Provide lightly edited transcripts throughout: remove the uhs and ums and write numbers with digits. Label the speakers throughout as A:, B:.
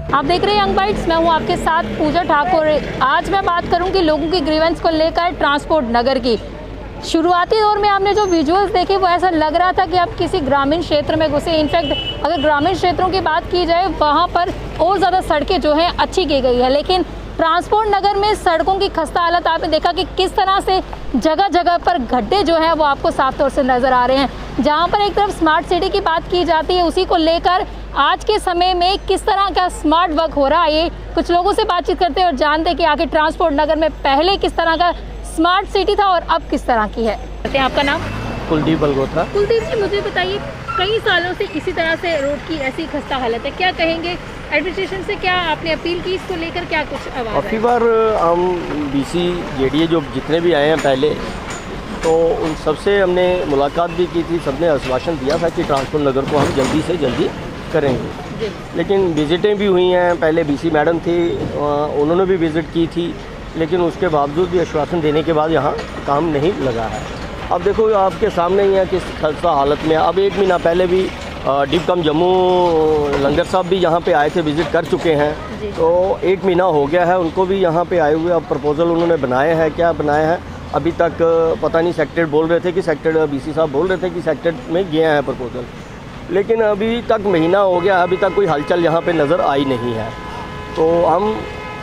A: आप देख रहे हैं यंग बाइट्स, मैं हूं आपके साथ पूजा ठाकुर। आज मैं बात करूंगी लोगों की ग्रीवेंस को लेकर ट्रांसपोर्ट नगर की। शुरुआती दौर में आपने जो विजुअल्स देखे वो ऐसा लग रहा था कि आप किसी ग्रामीण क्षेत्र में घुसे। इनफैक्ट अगर ग्रामीण क्षेत्रों की बात की जाए वहाँ पर और ज़्यादा सड़कें जो हैं अच्छी की गई है, लेकिन ट्रांसपोर्ट नगर में सड़कों की खस्ता हालत आपने देखा कि किस तरह से जगह जगह पर गड्ढे जो हैं वो आपको साफ तौर से नज़र आ रहे हैं। जहाँ पर एक तरफ स्मार्ट सिटी की बात की जाती है, उसी को लेकर आज के समय में किस तरह का स्मार्ट वर्क हो रहा है, ये कुछ लोगों से बातचीत करते हैं और जानते हैं कि आखिर ट्रांसपोर्ट नगर में पहले किस तरह का स्मार्ट सिटी था और अब किस तरह की है। आपका नाम?
B: कुलदीप बलगोत्रा।
A: कुलदीप जी, मुझे बताइए, कई सालों से इसी तरह से रोड की ऐसी खस्ता हालत है, क्या कहेंगे एडमिनिस्ट्रेशन से? क्या आपने अपील की इसको लेकर? क्या कुछ आवाज़
B: काफ़ी बार हम BC JDA जो जितने भी आए हैं पहले, तो उन सबसे हमने मुलाकात भी की थी। सबने आश्वासन दिया था कि ट्रांसपोर्ट नगर को हम जल्दी से जल्दी करेंगे, लेकिन विज़िटें भी हुई हैं। पहले BC मैडम थी, उन्होंने भी विज़िट की थी, लेकिन उसके बावजूद भी आश्वासन देने के बाद यहाँ काम नहीं लगा है। अब देखो आपके सामने ही है किस खस्ता हालत में। अब 1 महीना पहले भी डिपकम जम्मू लंगर साहब भी यहाँ पे आए थे, विज़िट कर चुके हैं, तो 1 महीना हो गया है उनको भी यहाँ पे आए हुए। अब प्रपोज़ल उन्होंने बनाए हैं, क्या बनाए हैं अभी तक पता नहीं। सेक्टर बोल रहे थे कि सेक्टर BC साहब बोल रहे थे कि सेक्टर में गया है प्रपोज़ल, लेकिन अभी तक महीना हो गया, अभी तक कोई हलचल यहाँ पे नज़र आई नहीं है। तो हम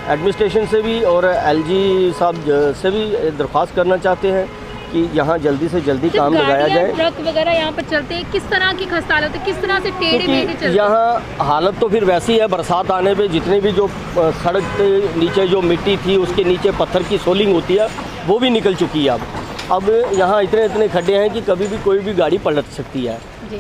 B: एडमिनिस्ट्रेशन से भी और LG साहब से भी दरख्वास्त करना चाहते हैं कि यहाँ जल्दी से जल्दी काम लगाया जाए।
A: ट्रक वगैरह यहाँ पर चलते हैं, किस तरह की खस्ता हालत है, किस तरह से टेढ़े मेढ़े चलते हैं? यहाँ हालत तो फिर वैसी है, बरसात आने पे जितनी भी जो सड़क के नीचे जो मिट्टी थी उसके नीचे पत्थर की सोलिंग होती है वो भी निकल चुकी है। अब यहाँ इतने खड्डे हैं कि कभी भी कोई भी गाड़ी पलट सकती है।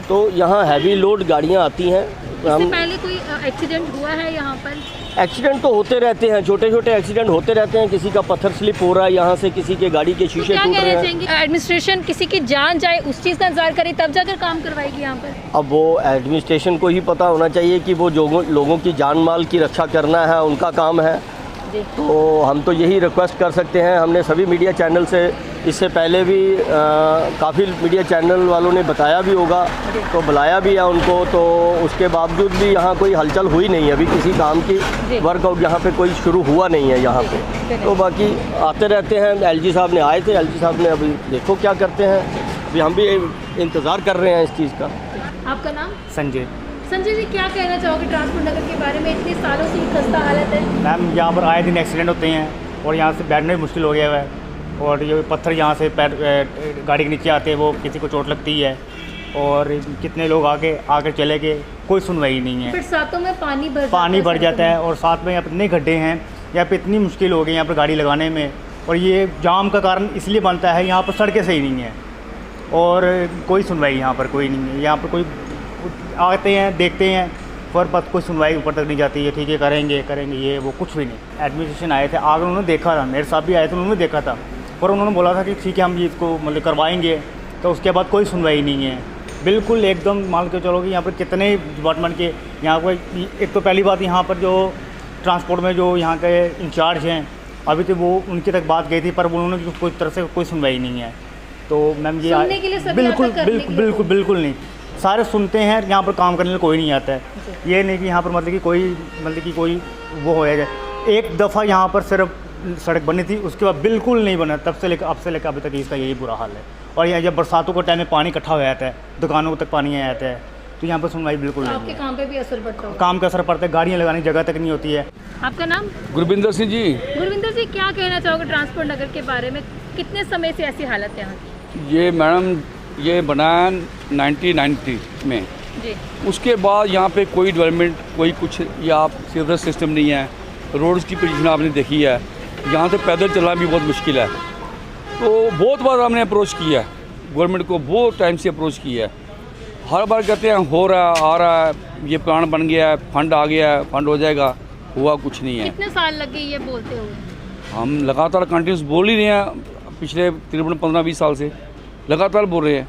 A: तो यहाँ हैवी लोड गाड़ियाँ आती हैं। इससे पहले कोई एक्सीडेंट हुआ है यहाँ पर?
B: एक्सीडेंट तो होते रहते हैं, छोटे छोटे एक्सीडेंट होते रहते हैं। किसी का पत्थर स्लिप हो रहा है यहाँ से, किसी के गाड़ी के शीशे टूट रहे हैं।
A: एडमिनिस्ट्रेशन किसी की जान जाए उस चीज़ का इंतजार करे तब जाकर काम करवाएगी यहाँ पर?
B: अब वो एडमिनिस्ट्रेशन को ही पता होना चाहिए कि वो जो लोगों की जान माल की रक्षा करना है उनका काम है। तो हम तो यही रिक्वेस्ट कर सकते हैं। हमने सभी मीडिया चैनल से इससे पहले भी काफ़ी मीडिया चैनल वालों ने बताया भी होगा, तो बुलाया भी है उनको, तो उसके बावजूद भी यहाँ कोई हलचल हुई नहीं है। अभी किसी काम की वर्कआउट यहाँ पे कोई शुरू हुआ नहीं है यहाँ पे। तो बाकी आते रहते हैं। LG साहब ने आए थे, LG साहब ने अभी देखो क्या करते हैं। अभी हम भी इंतज़ार कर रहे हैं इस चीज़ का।
A: आपका नाम?
C: संजय।
A: संजय जी, क्या कहना चाहोगे ट्रांसपोर्ट नगर के बारे में? इतने सालों से खस्ता हालत है।
C: मैम, यहाँ पर आए दिन एक्सीडेंट होते हैं और यहाँ से बैठना भी मुश्किल हो गया है। और ये पत्थर यहाँ से पैर गाड़ी के नीचे आते हैं, वो किसी को चोट लगती है। और कितने लोग आकर चले गए, कोई सुनवाई नहीं है।
A: बरसातों में पानी भर
C: जाता है और साथ में यहाँ पर इतने गड्ढे हैं, यहाँ पे इतनी मुश्किल हो गई यहाँ पर गाड़ी लगाने में। और ये जाम का कारण इसलिए बनता है, यहाँ पर सड़कें सही नहीं हैं और कोई सुनवाई यहाँ पर कोई नहीं है। यहाँ पर कोई आते हैं, देखते हैं, पर बस कोई सुनवाई ऊपर तक नहीं जाती है। ठीक है, करेंगे ये वो कुछ भी नहीं। एडमिनिस्ट्रेशन आए थे, आगे उन्होंने देखा था, मेरे साथ भी आए थे, उन्होंने देखा था, पर उन्होंने बोला था कि ठीक है हम ये इसको मतलब करवाएंगे। तो उसके बाद कोई सुनवाई नहीं है, बिल्कुल एकदम मान के चलो कि यहाँ पर कितने डिपार्टमेंट के यहाँ पर। एक तो पहली बात, यहाँ पर जो ट्रांसपोर्ट में जो यहाँ के इंचार्ज हैं, अभी तो वो उनकी तक बात गई थी, पर उन्होंने कोई तरह से कोई सुनवाई नहीं है। तो मैम ये बिल्कुल नहीं, सारे सुनते हैं, यहाँ पर काम करने में कोई नहीं आता है। ये नहीं कि यहाँ पर मतलब कि कोई वो हो जाए। एक दफ़ा यहाँ पर सिर्फ सड़क बनी थी, उसके बाद बिल्कुल नहीं बना, तब से लेकर अब से लेकर अभी तक इसका यही बुरा हाल है। और यहाँ जब बरसातों के टाइम में पानी इकट्ठा हो जाता है, दुकानों तक पानी आ जाता है, तो यहाँ पर सुनवाई बिल्कुल नहीं है।
A: आपके काम पे भी असर पड़ता है?
C: काम का असर पड़ता है, गाड़ियाँ लगाने की जगह तक नहीं होती है।
A: आपका नाम?
D: गुरविंदर सिंह जी।
A: गुरविंदर जी, क्या कहना चाहोगे ट्रांसपोर्ट नगर के बारे में? कितने समय से ऐसी हालत है यहाँ की?
D: ये मैडम ये बना 1990 में
A: जी।
D: उसके बाद यहाँ पे कोई डेवलपमेंट, कोई कुछ, या सीवरेज सिस्टम नहीं है। रोड्स की पोजीशन आपने देखी है, यहाँ से पैदल चलना भी बहुत मुश्किल है। तो बहुत बार हमने अप्रोच किया है गवर्नमेंट को, बहुत टाइम से अप्रोच किया है। हर बार कहते हैं हो रहा है, आ रहा है, ये प्लान बन गया है, फंड आ गया है, फंड हो जाएगा, हुआ कुछ नहीं है।
A: कितने साल लगे ये बोलते हुए?
D: हम लगातार कंटिन्यूस बोल ही रहे हैं, पिछले तकरीबन 15-20 साल से लगातार बोल रहे हैं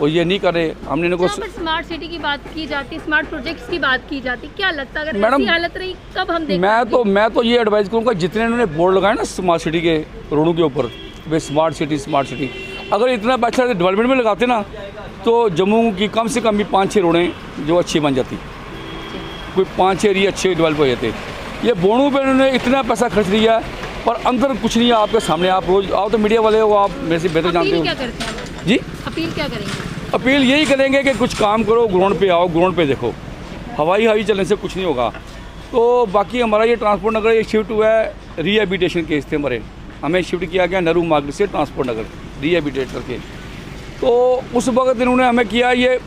D: और ये नहीं कर रहे। हमने इनको
A: स्मार्ट सिटी की बात की जाती, स्मार्ट प्रोजेक्ट्स की बात की जाती, क्या लगता है अगर
D: मैडम
A: ऐसी हालत रही कब हम देखेंगे?
D: मैं तो ये एडवाइस करूँगा, जितने इन्होंने बोर्ड लगाए ना स्मार्ट सिटी के रोडों के ऊपर, वे स्मार्ट सिटी, अगर इतना अच्छा डेवलपमेंट में लगाते ना, तो जम्मू की कम से कम भी 5-6 रोडें जो अच्छी बन जाती। कोई 5-6 एरिया अच्छे डेवलप हो जाते। ये बोनू पे उन्होंने इतना पैसा खर्च लिया पर अंदर कुछ नहीं है आपके सामने। आप रोज़ आओ तो मीडिया वाले हो, आप मेरे से बेहतर जानते हो।
A: क्या करते हैं
D: जी,
A: अपील क्या करेंगे?
D: अपील यही करेंगे कि कुछ काम करो, ग्राउंड पे आओ, ग्राउंड पे देखो। हवाई चलने से कुछ नहीं होगा। तो बाकी हमारा ये ट्रांसपोर्ट नगर ये शिफ्ट हुआ है, रिहेबिलिटेशन केस थे हमारे, हमें शिफ्ट किया गया नेहरू मार्ग से ट्रांसपोर्ट नगर रिहेबिलिटेट करके। तो उस वक्त इन्होंने हमें किया ये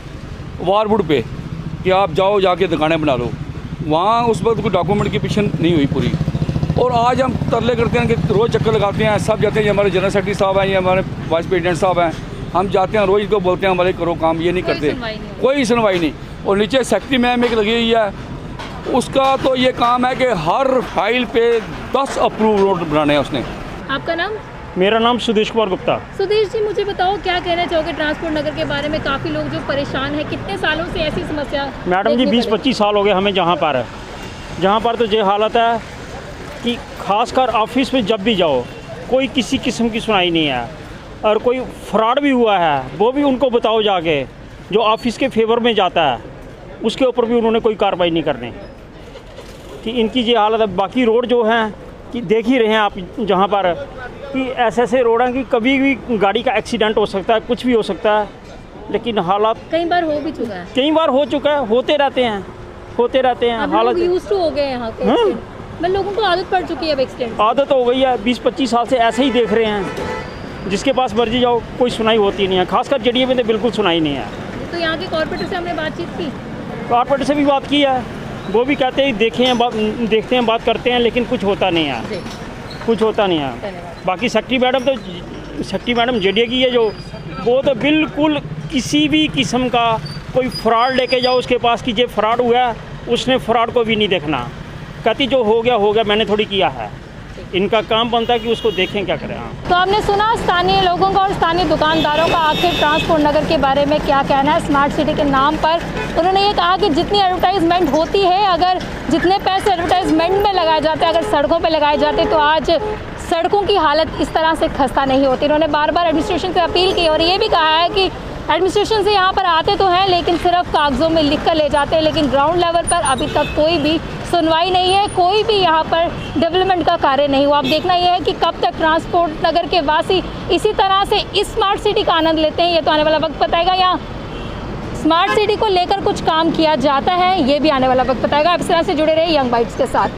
D: वारवुड पे कि आप जाओ जाके दुकानें बना लो। वहाँ उस वक्त कोई डॉक्यूमेंटिफिकेशन नहीं हुई पूरी। और आज हम तरले करते हैं कि रोज़ चक्कर लगाते हैं, सब जाते हैं। ये हमारे जनरल सेक्रेटरी साहब हैं, ये हमारे वाइस प्रेसिडेंट साहब हैं, हम जाते हैं रोज़ इनको बोलते हैं हमारे करो काम, ये नहीं करते, कोई सुनवाई नहीं। और नीचे सेक्रेटरी मैम एक लगी हुई है, उसका तो ये काम है कि हर फाइल पे 10 अप्रूव रोड बनाने हैं उसने।
A: आपका नाम?
C: मेरा नाम सुदेश कुमार गुप्ता।
A: सुदेश जी, मुझे बताओ क्या कहना चाहोगे ट्रांसपोर्ट नगर के बारे में? काफ़ी लोग जो परेशान हैं, कितने सालों से ऐसी समस्या?
E: मैडम जी 20-25 साल हो गए हमें जहाँ पर तो ये हालत है कि खासकर ऑफिस में जब भी जाओ कोई किसी किस्म की सुनाई नहीं है। और कोई फ्रॉड भी हुआ है वो भी उनको बताओ जाके, जो ऑफिस के फेवर में जाता है उसके ऊपर भी उन्होंने कोई कार्रवाई नहीं करनी कि इनकी ये हालत है। बाकी रोड जो हैं कि देख ही रहे हैं आप जहाँ पर कि ऐसे रोड हैं कि कभी भी गाड़ी का एक्सीडेंट हो सकता है, कुछ भी हो सकता है। लेकिन हालात
A: कई बार हो भी चुका है,
E: कई बार हो चुका है, होते रहते हैं
A: अब
E: हालत।
A: लोग यूज्ड टू हो गए हैं यहाँ के accident। मैं लोगों को आदत पड़ चुकी है अब एक्सीडेंट।
E: आदत हो गई है, 20-25 साल से ऐसे ही देख रहे हैं। जिसके पास मर्जी जाओ कोई सुनाई होती नहीं है, खासकर जेडीए में तो बिल्कुल सुनाई नहीं है।
A: तो यहाँ के कॉर्पोरेटर से हमने बातचीत की,
E: कॉर्पोरेटर से भी बात की है, वो भी कहते हैं देखते हैं, बात करते हैं, लेकिन कुछ होता नहीं है, कुछ होता नहीं है।
A: धन्यवाद।
E: बाकी सेक्रेटरी मैडम जेडीए की है जो, वो तो बिल्कुल किसी भी किस्म का कोई फ्रॉड लेके जाओ उसके पास कि ये फ्रॉड हुआ है, उसने फ्रॉड को भी नहीं देखना। कहती जो हो गया मैंने थोड़ी किया है। इनका काम बनता है कि उसको देखें क्या करें।
A: तो आपने सुना स्थानीय लोगों का और स्थानीय दुकानदारों का आखिर ट्रांसपोर्ट नगर के बारे में क्या कहना है। स्मार्ट सिटी के नाम पर उन्होंने ये कहा कि जितनी एडवर्टाइजमेंट होती है, अगर जितने पैसे एडवर्टाइजमेंट में लगाए जाते हैं अगर सड़कों पे लगाए जाते तो आज सड़कों की हालत इस तरह से खस्ता नहीं होती। उन्होंने बार बार एडमिनिस्ट्रेशन से अपील की और ये भी कहा है कि एडमिनिस्ट्रेशन से यहाँ पर आते तो हैं लेकिन सिर्फ कागज़ों में लिख कर ले जाते हैं, लेकिन ग्राउंड लेवल पर अभी तक कोई भी सुनवाई नहीं है, कोई भी यहाँ पर डेवलपमेंट का कार्य नहीं हुआ। अब देखना यह है कि कब तक ट्रांसपोर्ट नगर के वासी इसी तरह से इस स्मार्ट सिटी का आनंद लेते हैं, ये तो आने वाला वक्त बताएगा। या स्मार्ट सिटी को लेकर कुछ काम किया जाता है, ये भी आने वाला वक्त बताएगा। आप इस तरह से जुड़े रहे यंग बाइट्स के साथ।